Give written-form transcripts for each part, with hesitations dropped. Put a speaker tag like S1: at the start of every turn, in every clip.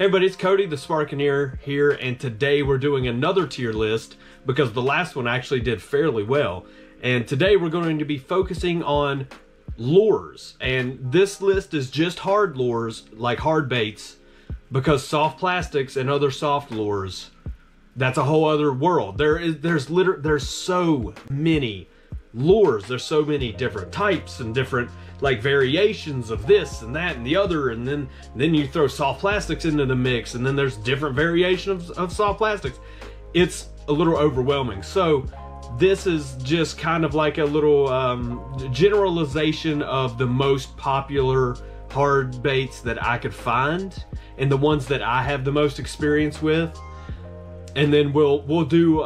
S1: Hey everybody, it's Cody the Sparkeneer here, and today we're doing another tier list because the last one actually did fairly well. And today we're going to be focusing on lures, and this list is just hard lures, like hard baits, because soft plastics and other soft lures, that's a whole other world. There's so many lures, there's so many different types and different like variations of this and that and the other, and then you throw soft plastics into the mix, and then there's different variations of soft plastics. It's a little overwhelming. So this is just kind of like a little generalization of the most popular hard baits that I could find and the ones that I have the most experience with. And then we'll do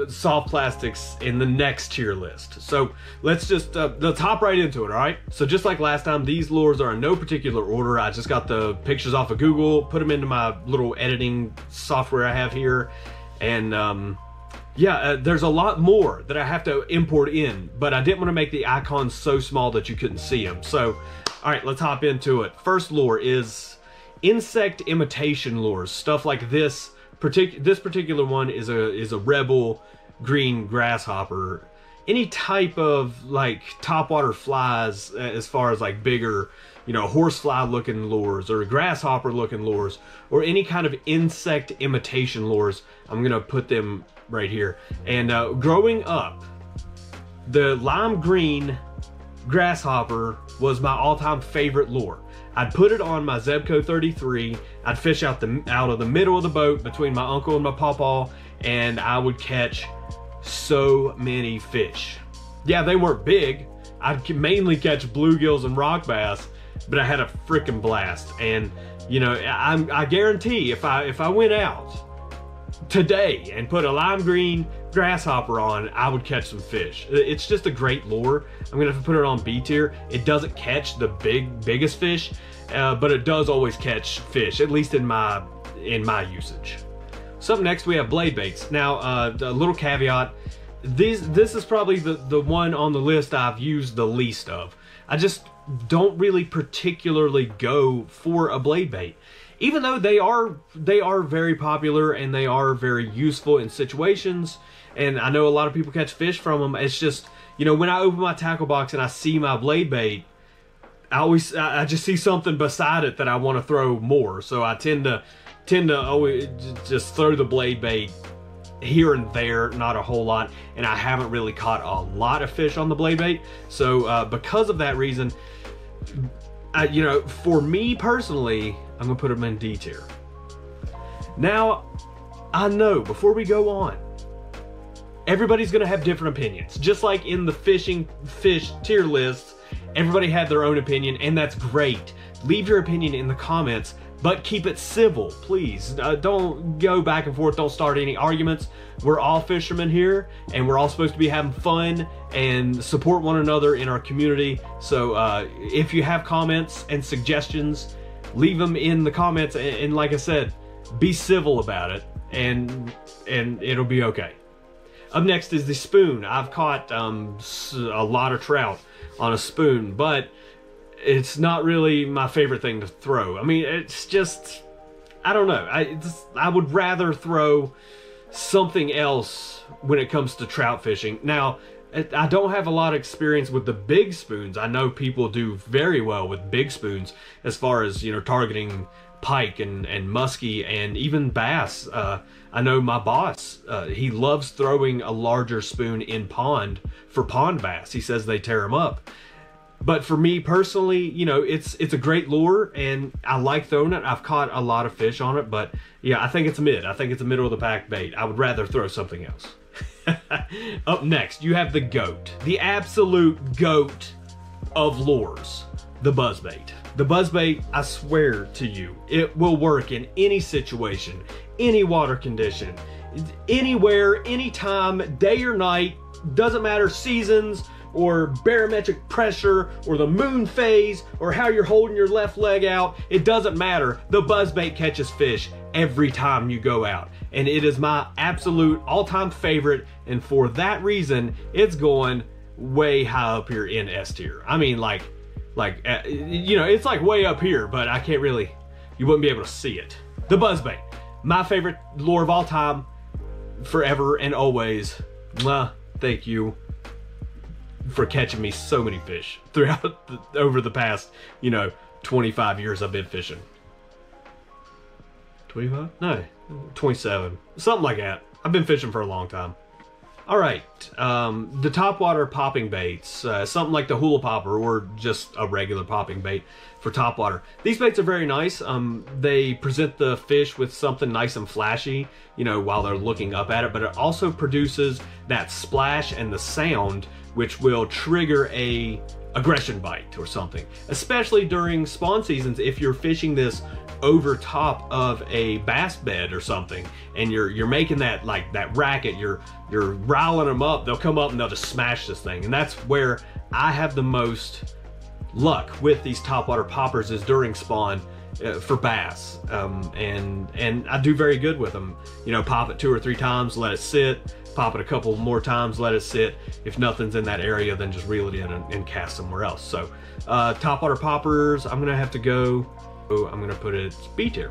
S1: soft plastics in the next tier list. So let's hop right into it, all right? So just like last time, these lures are in no particular order. I just got the pictures off of Google, put them into my little editing software I have here, and there's a lot more that I have to import in, but I didn't want to make the icons so small that you couldn't see them. So, all right, let's hop into it. First lure is insect imitation lures, stuff like this. This particular one is a Rebel green grasshopper. Any type of like topwater flies, as far as like bigger, horsefly looking lures or grasshopper looking lures, or any kind of insect imitation lures, I'm gonna put them right here. And growing up, the lime green grasshopper was my all-time favorite lure. I'd put it on my Zebco 33. I'd fish out of the middle of the boat between my uncle and my pawpaw, and I would catch so many fish. Yeah, they weren't big. I'd mainly catch bluegills and rock bass, but I had a freaking blast. And I guarantee if I went out today and put a lime green grasshopper on, I would catch some fish. It's just a great lure. I'm gonna have to put it on B tier. It doesn't catch the biggest fish, but it does always catch fish, at least in my usage. So up next we have blade baits. Now a little caveat, this is probably the one on the list I've used the least of. I just don't really particularly go for a blade bait, even though they are very popular and they are very useful in situations, and I know a lot of people catch fish from them. It's just, when I open my tackle box and I see my blade bait, I just see something beside it that I want to throw more. So I tend to always just throw the blade bait here and there, not a whole lot, and I haven't really caught a lot of fish on the blade bait. So because of that reason, for me personally, I'm gonna put them in D tier. Now, I know before we go on, everybody's gonna have different opinions. Just like in the fish tier lists, everybody had their own opinion, and that's great. Leave your opinion in the comments, but keep it civil, please. Don't go back and forth, don't start any arguments. We're all fishermen here, and we're all supposed to be having fun and support one another in our community. So if you have comments and suggestions, leave them in the comments, and like I said, be civil about it, and it'll be okay. Up next is the spoon. I've caught a lot of trout on a spoon, but it's not really my favorite thing to throw. I mean, it's just, I don't know. I would rather throw something else when it comes to trout fishing. Now, I don't have a lot of experience with the big spoons. I know people do very well with big spoons as far as, targeting pike and muskie and even bass. I know my boss, he loves throwing a larger spoon in pond for pond bass. He says they tear them up. But for me personally, it's a great lure, and I like throwing it. I've caught a lot of fish on it, but yeah, I think it's mid. I think it's a middle of the pack bait. I would rather throw something else. Up next, you have the GOAT. The absolute GOAT of lures, the buzzbait. The buzzbait, I swear to you, it will work in any situation, any water condition, anywhere, anytime, day or night, doesn't matter seasons, or barometric pressure, or the moon phase, or how you're holding your left leg out. It doesn't matter. The buzzbait catches fish every time you go out. And it is my absolute all-time favorite, and for that reason, it's going way high up here in S tier. I mean, it's like way up here, but I can't really, you wouldn't be able to see it. the buzzbait. My favorite lure of all time, forever and always. Mwah, thank you for catching me so many fish throughout over the past, 25 years I've been fishing. 25? No, 27. Something like that. I've been fishing for a long time. All right, the topwater popping baits, something like the hula popper or just a regular popping bait for topwater. These baits are very nice. They present the fish with something nice and flashy, while they're looking up at it, but it also produces that splash and the sound which will trigger a aggression bite or something, especially during spawn seasons. If you're fishing this over top of a bass bed or something and you're making that racket, you're riling them up, they'll come up and they'll just smash this thing. And that's where I have the most luck with these topwater poppers, is during spawn for bass. And I do very good with them. Pop it 2 or 3 times, let it sit, pop it a couple more times, let it sit. If nothing's in that area, then just reel it in and cast somewhere else. So topwater poppers, I'm gonna have to go, I'm gonna put it B tier.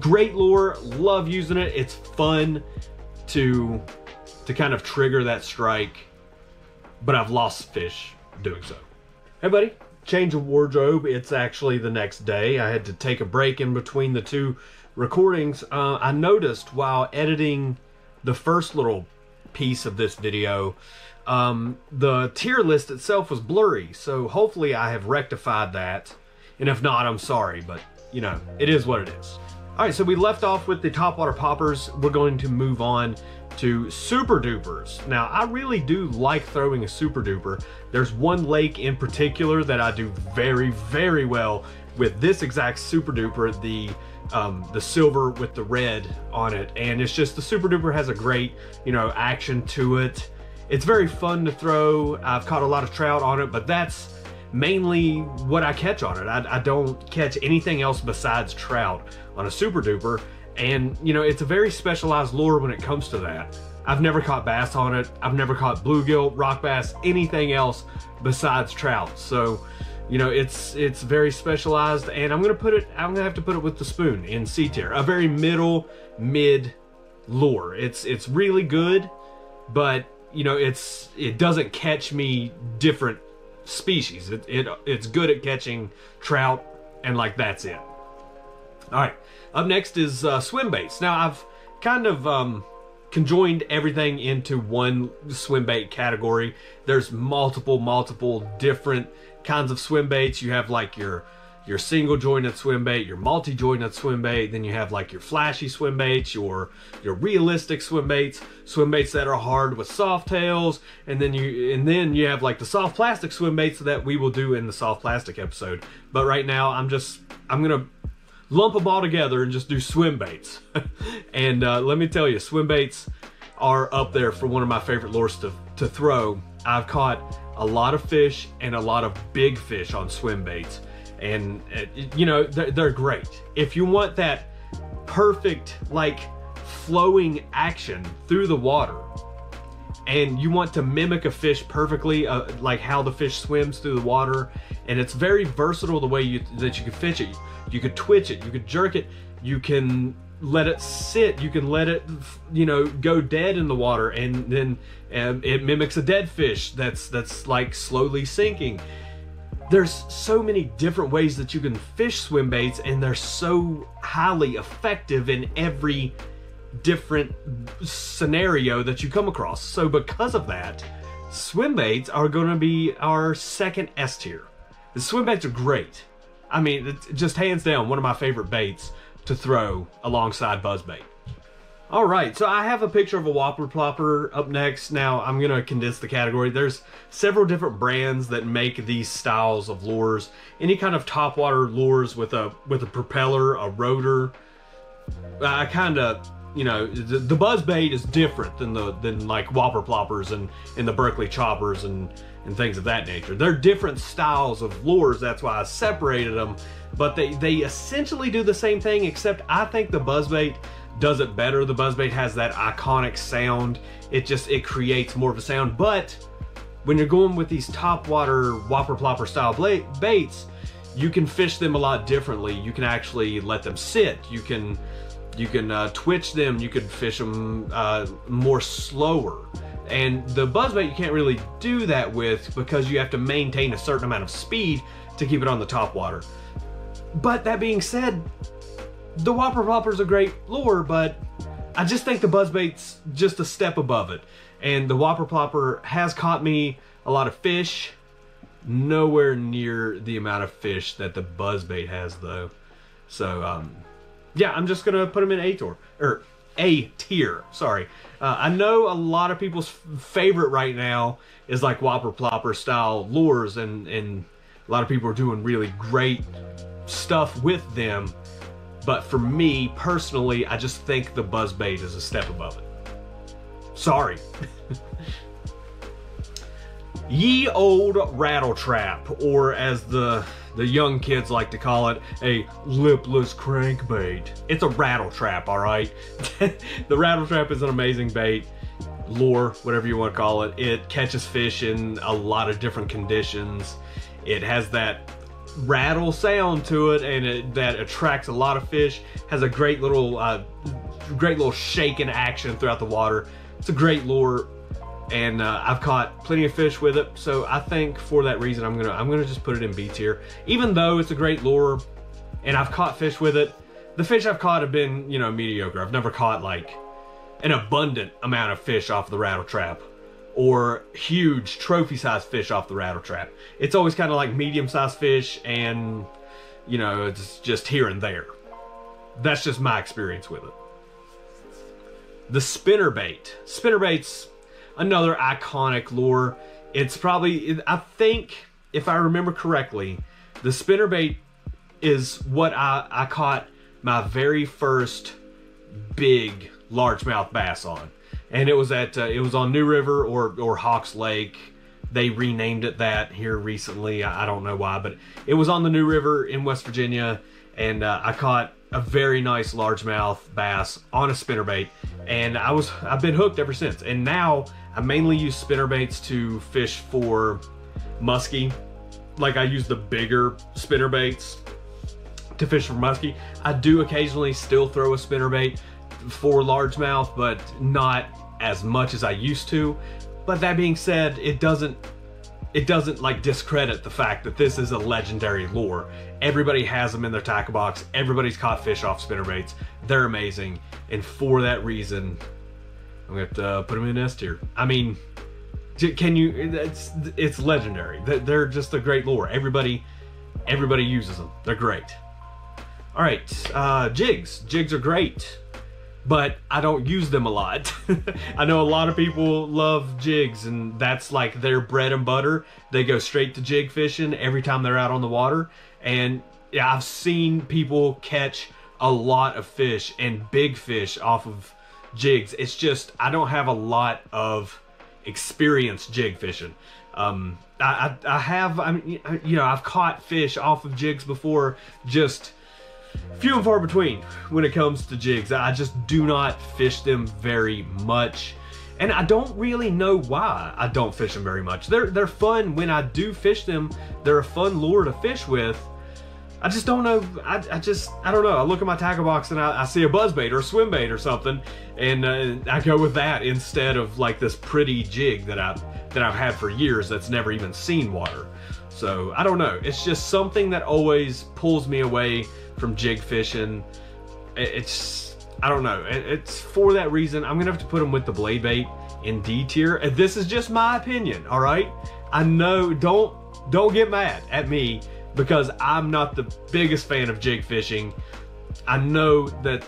S1: Great lure, love using it. It's fun to kind of trigger that strike, but I've lost fish doing so. Hey buddy, change of wardrobe. It's actually the next day. I had to take a break in between the 2 recordings. I noticed while editing the first little piece of this video, the tier list itself was blurry, so hopefully I have rectified that. And if not, I'm sorry, but it is what it is. All right, so we left off with the topwater poppers. We're going to move on to super dupers. Now, I really do like throwing a super duper. There's one lake in particular that I do very, very well with this exact super duper, the silver with the red on it. And it's just, the super duper has a great, action to it. It's very fun to throw. I've caught a lot of trout on it, but that's mainly what I catch on it. I don't catch anything else besides trout on a super duper. And it's a very specialized lure when it comes to that. I've never caught bass on it. I've never caught bluegill, rock bass, anything else besides trout. So it's very specialized, and I'm gonna have to put it with the spoon in C tier, a very mid lure. It's really good, but it doesn't catch me different species. It's good at catching trout, and that's it. All right, up next is swim baits. Now I've kind of conjoined everything into one swim bait category. There's multiple different kinds of swim baits. You have your single jointed swim bait, your multi-jointed swim bait, then you have your flashy swim baits, your realistic swim baits that are hard with soft tails, and then you have the soft plastic swim baits that we will do in the soft plastic episode. But right now I'm gonna lump them all together and just do swim baits. And let me tell you, swim baits are up there for one of my favorite lures to throw. I've caught a lot of fish and a lot of big fish on swim baits, and they're great. If you want that perfect flowing action through the water, and you want to mimic a fish perfectly, like how the fish swims through the water, and it's very versatile the way that you can fish it. You could twitch it, you could jerk it, you can let it sit, you can let it go dead in the water, and then it mimics a dead fish that's slowly sinking. There's so many different ways that you can fish swim baits, and they're so highly effective in every different scenario that you come across. So because of that, swim baits are going to be our second S tier. The swim baits are great. I mean, it's just hands down one of my favorite baits to throw alongside buzzbait. All right, so I have a picture of a whopper plopper up next. Now I'm gonna condense the category. There's several different brands that make these styles of lures. Any kind of topwater lures with a propeller, a rotor. I kind of, the buzzbait is different than whopper ploppers and the Berkley choppers and things of that nature. They're different styles of lures. That's why I separated them. But they essentially do the same thing, except I think the buzzbait does it better. The buzzbait has that iconic sound. It creates more of a sound. But when you're going with these topwater whopper plopper style baits, you can fish them a lot differently. You can actually let them sit. You can twitch them. You can fish them more slower. And the buzzbait you can't really do that with because you have to maintain a certain amount of speed to keep it on the top water. But that being said, the Whopper Plopper's a great lure, but I just think the buzzbait's just a step above it. And the Whopper Plopper has caught me a lot of fish, nowhere near the amount of fish that the buzzbait has though. So yeah, I'm just gonna put them in A tier, sorry. I know a lot of people's favorite right now is like Whopper Plopper style lures, and a lot of people are doing really great stuff with them. But for me, personally, I just think the buzzbait is a step above it. Sorry. Ye old rattle trap, or as the young kids like to call it, a lipless crankbait. It's a rattle trap, all right? The rattle trap is an amazing bait, lure, whatever you want to call it. It catches fish in a lot of different conditions. It has that rattle sound to it, and that attracts a lot of fish. Has a great little shaking action throughout the water. It's a great lure, and I've caught plenty of fish with it. So I think for that reason, I'm gonna just put it in B tier. Even though it's a great lure, and I've caught fish with it, the fish I've caught have been, you know, mediocre. I've never caught like an abundant amount of fish off the rattle trap, or huge trophy-sized fish off the rattle trap. It's always kind of like medium-sized fish, and you know, it's just here and there. That's just my experience with it. The spinnerbait. Spinnerbait's another iconic lure. It's probably, I think, if I remember correctly, the spinnerbait is what I caught my very first big largemouth bass on. And it was on New River or Hawks Lake. They renamed it that here recently. I don't know why, but it was on the New River in West Virginia, and I caught a very nice largemouth bass on a spinnerbait, and I've been hooked ever since. And now I mainly use spinnerbaits to fish for muskie. Like, I use the bigger spinnerbaits to fish for muskie. I do occasionally still throw a spinnerbait for largemouth, but not as much as I used to. But that being said, it doesn't like discredit the fact that this is a legendary lure. Everybody has them in their tackle box. Everybody's caught fish off spinnerbaits. They're amazing, and for that reason, I'm gonna have to put them in S tier. I mean, can you? It's legendary. They're just a great lure. Everybody uses them. They're great. All right, jigs. Jigs are great, but I don't use them a lot. I know a lot of people love jigs, and that's like their bread and butter. They go straight to jig fishing every time they're out on the water. And yeah, I've seen people catch a lot of fish and big fish off of jigs. It's just, I don't have a lot of experience jig fishing. I've caught fish off of jigs before, just few and far between when it comes to jigs. I just do not fish them very much, and I don't really know why I don't fish them very much. They're fun when I do fish them. They're a fun lure to fish with. I just don't know. I don't know. I look at my tackle box and I see a buzzbait or a swim bait or something, and I go with that instead of like this pretty jig that I've had for years that's never even seen water. So I don't know. It's just something that always pulls me away from jig fishing. I don't know. It's for that reason, I'm gonna have to put them with the blade bait in D tier. And this is just my opinion, all right? I know, don't get mad at me because I'm not the biggest fan of jig fishing. I know that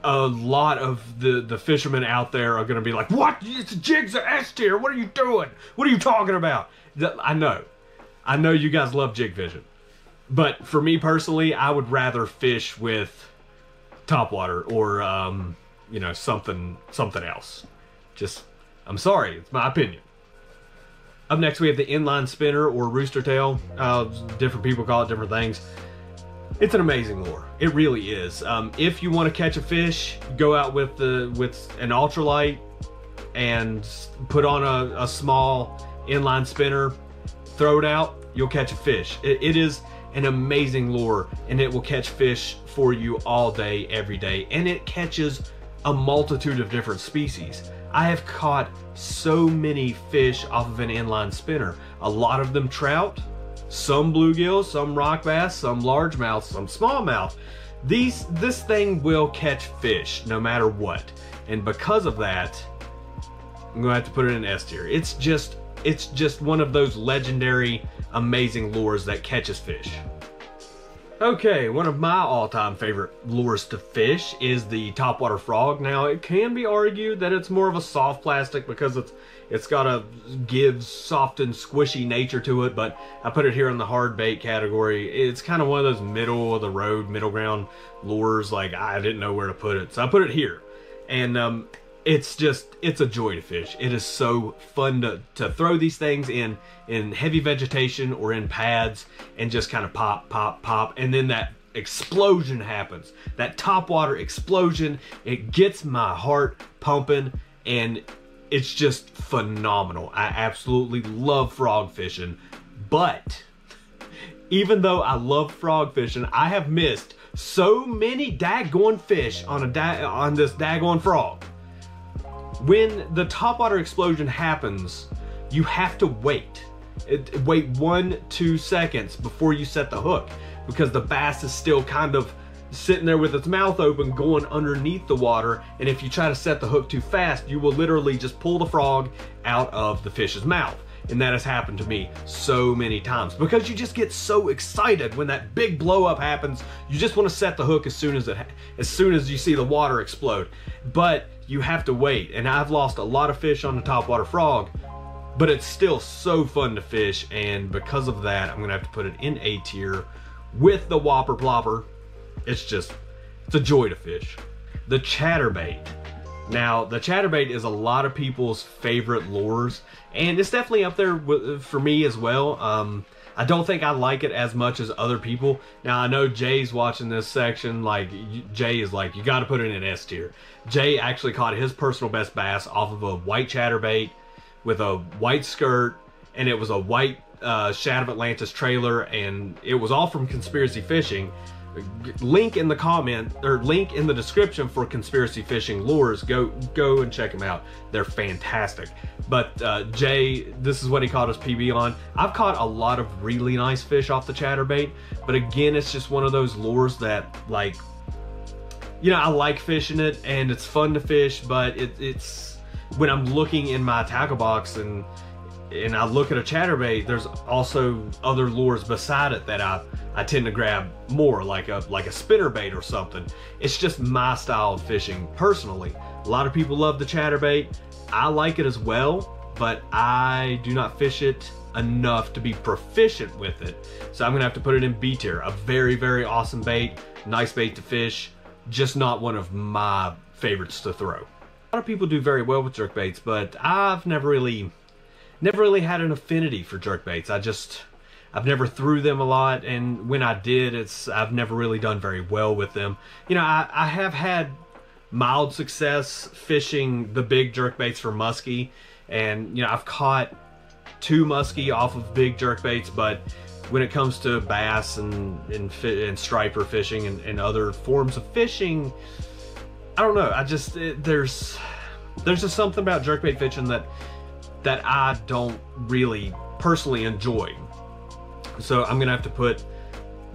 S1: a lot of the fishermen out there are gonna be like, what? Jigs are S tier, what are you doing? What are you talking about? I know you guys love jig fishing. But for me personally, I would rather fish with topwater or, you know, something else. Just, I'm sorry, it's my opinion. Up next, we have the inline spinner or rooster tail. Different people call it different things. It's an amazing lure. It really is. If you want to catch a fish, go out with an ultralight and put on a small inline spinner, throw it out, you'll catch a fish. It is an amazing lure, and it will catch fish for you all day, every day, and it catches a multitude of different species. I have caught so many fish off of an inline spinner. A lot of them trout, some bluegill, some rock bass, some largemouth, some smallmouth. This thing will catch fish no matter what. And because of that, I'm gonna have to put it in S tier. It's just one of those legendary, amazing lures that catches fish. Okay, one of my all-time favorite lures to fish is the topwater frog. Now, it can be argued that it's more of a soft plastic because it's got a soft and squishy nature to it, but I put it here in the hard bait category. It's kind of one of those middle of the road, middle ground lures. Like, I didn't know where to put it, so I put it here. And it's a joy to fish. It is so fun to throw these things in heavy vegetation or in pads and just kind of pop, pop, pop. And then that explosion happens. That topwater explosion, it gets my heart pumping, and it's just phenomenal. I absolutely love frog fishing. But even though I love frog fishing, I have missed so many daggone fish on this daggone frog. When the topwater explosion happens, you have to wait. Wait 1-2 seconds before you set the hook, because the bass is still kind of sitting there with its mouth open going underneath the water, and if you try to set the hook too fast, you will literally just pull the frog out of the fish's mouth. And that has happened to me so many times because you just get so excited when that big blow up happens. You just want to set the hook as soon as you see the water explode. But you have to wait, and I've lost a lot of fish on the topwater frog, but it's still so fun to fish, and because of that, I'm gonna have to put it in A tier with the whopper plopper. It's a joy to fish. The chatterbait. Now, the chatterbait is a lot of people's favorite lures, and it's definitely up there for me as well. I don't think I like it as much as other people. Now, I know Jay's watching this section. Like, Jay is like, you got to put it in S tier. Jay actually caught his personal best bass off of a white chatterbait with a white skirt, and it was a white Shad of Atlantis trailer, and it was all from Conspiracy Fishing. Link in the comment, or link in the description for Conspiracy Fishing lures. Go and check them out. They're fantastic. But Jay, this is what he caught his PB on. I've caught a lot of really nice fish off the chatterbait, but again, it's just one of those lures that, like, you know, I like fishing it and it's fun to fish, but it's when I'm looking in my tackle box and I look at a chatterbait, there's also other lures beside it that I tend to grab more, like a spinnerbait or something. It's just my style of fishing personally. A lot of people love the chatterbait. I like it as well, but I do not fish it enough to be proficient with it. So I'm gonna have to put it in B tier. A very, very awesome bait, nice bait to fish, just not one of my favorites to throw. A lot of people do very well with jerkbaits, but I've never really had an affinity for jerkbaits. I've never threw them a lot, and when I did, I've never really done very well with them. You know, I have had mild success fishing the big jerkbaits for muskie, and you know, I've caught 2 muskie off of big jerkbaits, but when it comes to bass and striper fishing and other forms of fishing, I don't know. There's just something about jerkbait fishing that I don't really personally enjoy. So I'm gonna have to put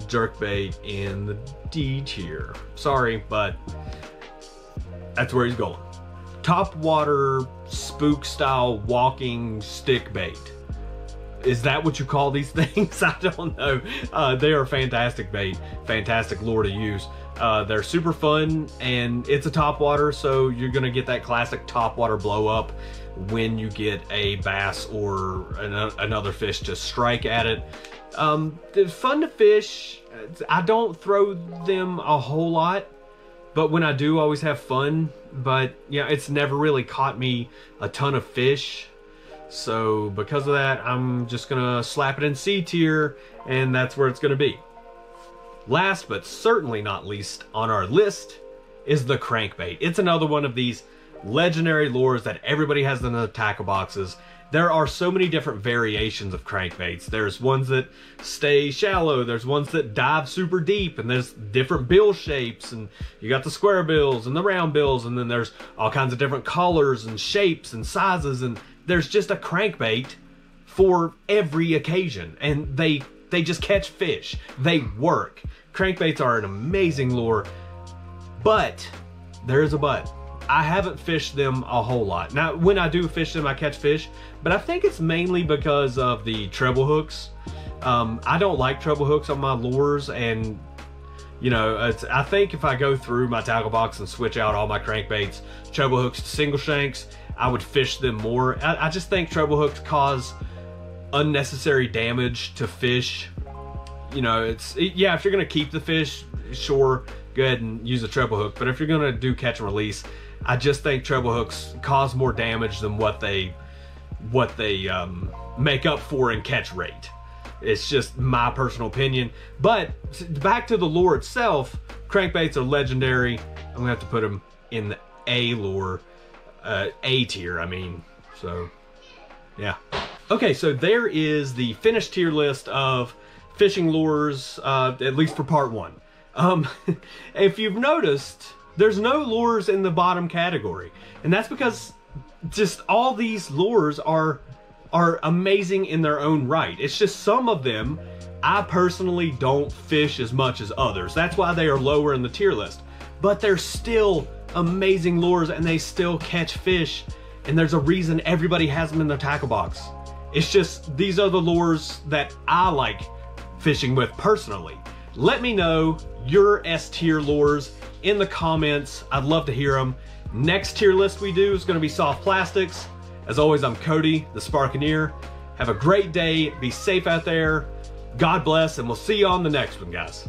S1: jerkbait in the D tier. Sorry, but that's where he's going. Topwater spook style walking stick bait. Is that what you call these things? I don't know. They are fantastic bait, fantastic lure to use. They're super fun, and it's a topwater, so you're gonna get that classic topwater blow up when you get a bass or another fish to strike at it. They're fun to fish. I don't throw them a whole lot, but when I do, I always have fun. But yeah, it's never really caught me a ton of fish. So because of that, I'm just gonna slap it in C tier, and that's where it's gonna be. Last but certainly not least on our list is the crankbait. It's another one of these legendary lures that everybody has in their tackle boxes. there are so many different variations of crankbaits. There's ones that stay shallow, there's ones that dive super deep, and there's different bill shapes, and you got the square bills and the round bills, and then there's all kinds of different colors and shapes and sizes, and there's just a crankbait for every occasion, and they just catch fish. They work. Crankbaits are an amazing lure, but there is a but. I haven't fished them a whole lot. Now, when I do fish them, I catch fish, but I think it's mainly because of the treble hooks. I don't like treble hooks on my lures, and you know, I think if I go through my tackle box and switch out all my crankbaits, treble hooks to single shanks, I would fish them more. I just think treble hooks cause unnecessary damage to fish. You know, yeah, if you're gonna keep the fish, sure, go ahead and use a treble hook, but if you're gonna do catch and release, I just think treble hooks cause more damage than what they make up for in catch rate. It's just my personal opinion. But back to the lure itself, crankbaits are legendary. I'm gonna have to put them in the A lure, A tier, I mean. So, yeah. Okay, so there is the finished tier list of fishing lures, at least for part one. If you've noticed, there's no lures in the bottom category, and that's because just all these lures are amazing in their own right. It's just some of them I personally don't fish as much as others. That's why they are lower in the tier list, but they're still amazing lures and they still catch fish, and there's a reason everybody has them in their tackle box. It's just these are the lures that I like fishing with personally. Let me know your S tier lures in the comments. I'd love to hear them. Next tier list we do is going to be soft plastics. As always, I'm Cody, the Sparkeneer. Have a great day. Be safe out there. God bless, and we'll see you on the next one, guys.